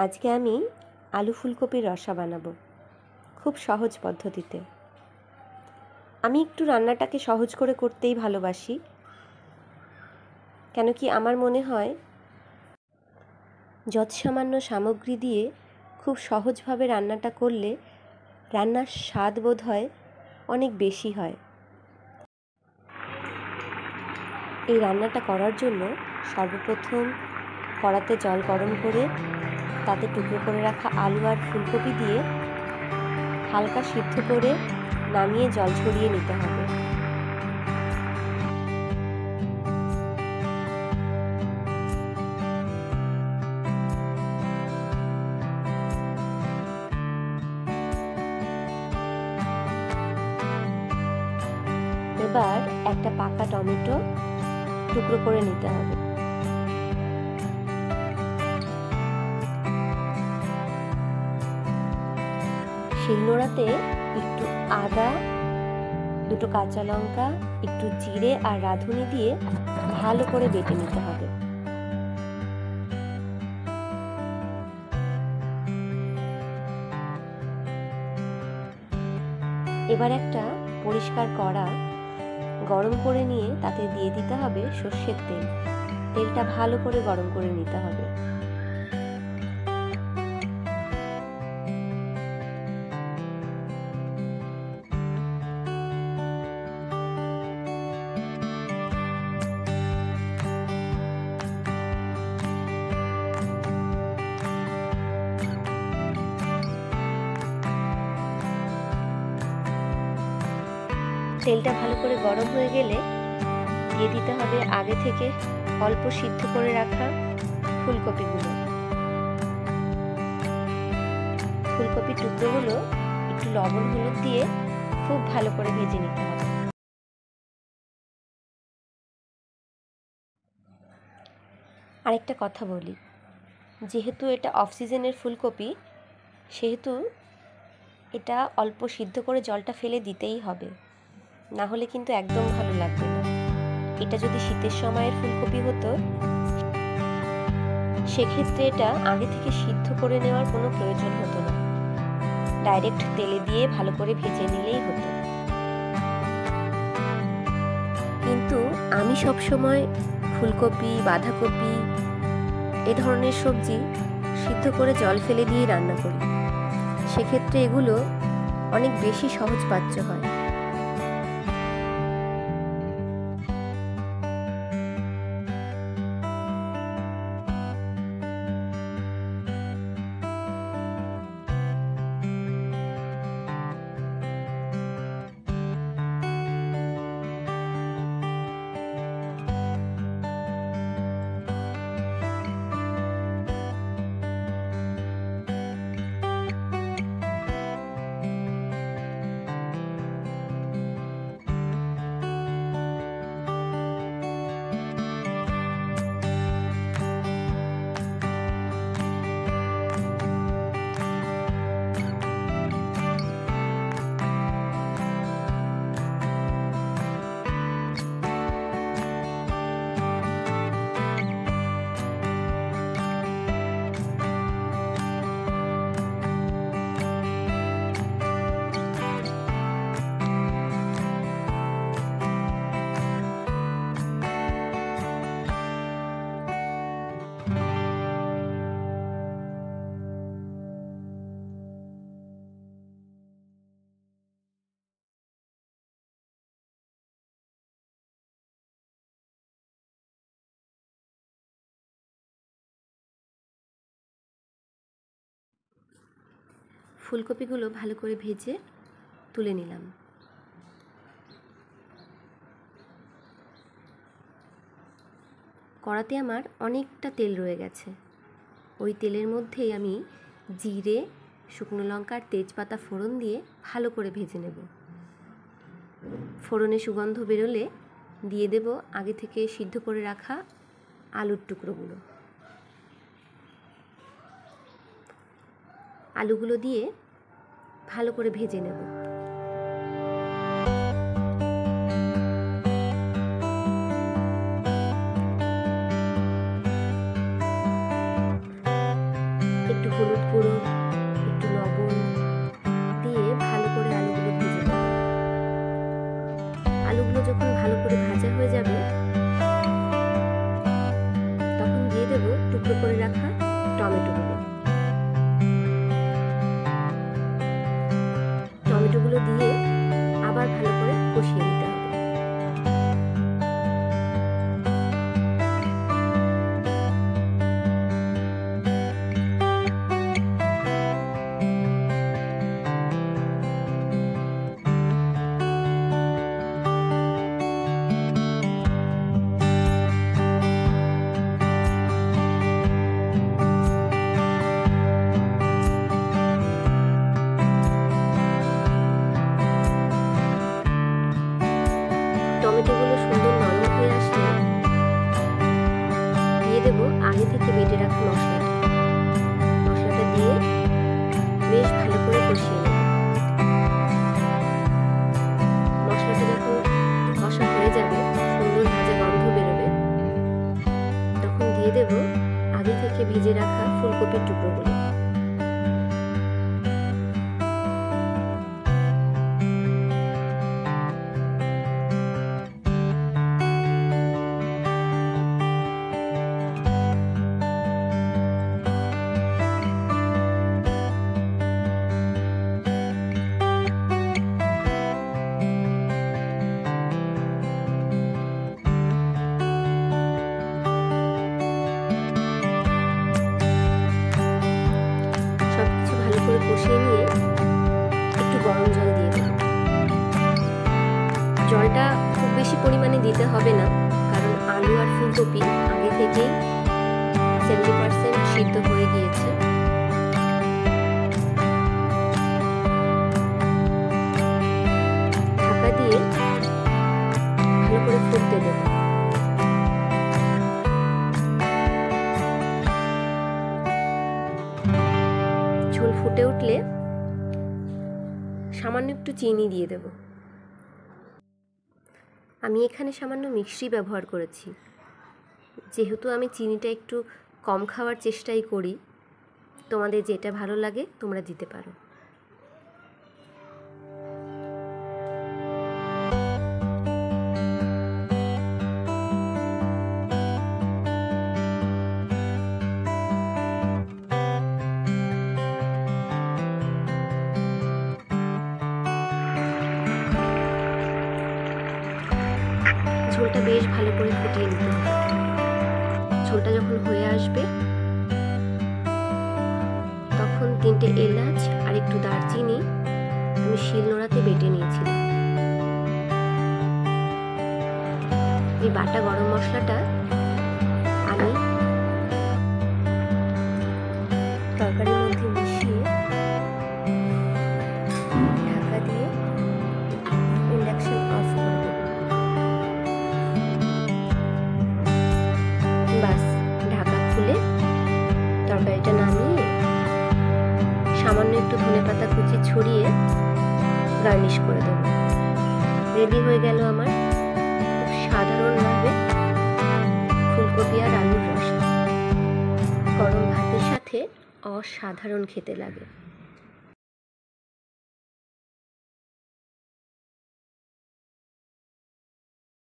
আজকে আমি আলু ফুলকপির রসা বানাবো খুব সহজ পদ্ধতিতে। আমি একটু রান্নাটাকে সহজ করে করতেই ভালোবাসি, কেন কি আমার মনে হয় যৎসামান্য সামগ্রী দিয়ে খুব সহজভাবে রান্নাটা করলে রান্নার স্বাদ বোধ হয় অনেক বেশি হয়। এই রান্নাটা করার জন্য সর্বপ্রথম কড়াতে জল গরম করে তাতে টুকরো করে রাখা আলু আর ফুলকপি দিয়ে হালকা সিদ্ধ করে নামিয়ে জল ছড়িয়ে নিতে হবে। এবার একটা পাকা টমেটো টুকরো করে নিতে হবে। শিলনোড়াতে একটু আদা, দুটো কাঁচা লঙ্কা, একটু জিরে আর রাঁধুনি দিয়ে ভালো করে বেটে নিতে হবে। এবার একটা পরিষ্কার কড়া গরম করে নিয়ে তাতে দিয়ে দিতে হবে সর্ষের তেল। তেলটা ভালো করে গরম করে নিতে হবে। তেলটা ভালো করে গরম হয়ে গেলে দিয়ে দিতে হবে আগে থেকে অল্প সিদ্ধ করে রাখা ফুলকপিগুলো। ফুলকপির টুকরোগুলো একটু লবণ হলুদ দিয়ে খুব ভালো করে ভেজে নিতে হবে। আরেকটা কথা বলি, যেহেতু এটা অফ সিজনের ফুলকপি, সেহেতু এটা অল্প সিদ্ধ করে জলটা ফেলে দিতেই হবে, না হলে কিন্তু একদম ভালো লাগবে না। এটা যদি শীতের সময়ের ফুলকপি হতো সেক্ষেত্রে এটা আগে থেকে সিদ্ধ করে নেওয়ার কোনো প্রয়োজন হতো না, ডাইরেক্ট তেলে দিয়ে ভালো করে ভেজে নিলেই হতো। কিন্তু আমি সবসময় ফুলকপি, বাঁধাকপি এ ধরনের সবজি সিদ্ধ করে জল ফেলে দিয়ে রান্না করি। সেক্ষেত্রে এগুলো অনেক বেশি সহজপাচ্য হয়। ফুলকপিগুলো ভালো করে ভেজে তুলে নিলাম। কড়াতে আমার অনেকটা তেল রয়ে গেছে। ওই তেলের মধ্যেই আমি জিরে, শুকনো লঙ্কা আর তেজপাতা ফোড়ন দিয়ে ভালো করে ভেজে নেব। ফোড়নে সুগন্ধ বেরোলে দিয়ে দেব আগে থেকে সিদ্ধ করে রাখা আলুর টুকরোগুলো। আলুগুলো দিয়ে ভালো করে ভেজে নেব। একটু একটু হলুদ গুঁড়ো, একটু লবণ দিয়ে ভালো করে আলুগুলো ভেজে নেব। আলুগুলো যখন ভালো করে ভাজা হয়ে যাবে তখন দিয়ে দেব টুকরো করে রাখা টমেটোগুলো। টমেটোগুলো দিয়ে আবার ভালো করে কষিয়ে নিতে হবে। টমেটোগুলো সুন্দর নরম হয়ে আসলে দিয়ে দেবো আগে থেকে বেটে রাখা মশলাটা দিয়ে বেশ ভালো করে কষিয়ে নেব। মশলাটা যখন কষা হয়ে যাবে, সুন্দর ভাজা গন্ধ বেরোবে, তখন দিয়ে দেব আগে থেকে ভেজে রাখা ফুলকপির টুকরোগুলো। কষিয়ে নিয়ে একটু গরম জল দিয়ে দেব। জলটা খুব বেশি পরিমাণে দিতে হবে না, কারণ আলু আর ফুলকপি আগে থেকেই 70% সিদ্ধ হয়ে গিয়েছে। ঢাকা দিয়ে ভালো করে ফুটতে দেব। ঝোল ফুটে উঠলে সামান্য একটু চিনি দিয়ে দেব। আমি এখানে সামান্য মিষ্টি ব্যবহার করেছি, যেহেতু আমি চিনিটা একটু কম খাওয়ার চেষ্টাই করি। তোমাদের যেটা ভালো লাগে তোমরা দিতে পারো। ঝোলটা বেশ ভালো করে ফুটিয়ে নিতে হবে। ঝোলটা যখন হয়ে আসবে তখন 3টে এলাচ আর একটু দারচিনি আমি শিলনোড়াতে বেটে নিয়েছিলাম। এই বাটা গরম মশলাটা আমি তরকারির মধ্যে মিশিয়ে ঢাকা দিয়ে ইন্ডাকশন অফ করে দেব। বাস, ঢাকা খুলে তরকারিটা নামিয়ে সামান্য একটু ধনেপাতা কুচি ছড়িয়ে গার্নিশ করে দেব। রেডি হয়ে গেল আমার খুব সাধারণভাবে ফুলকপি আর আলুর রসা। গরম ভাতের সাথে অসাধারণ খেতে লাগে।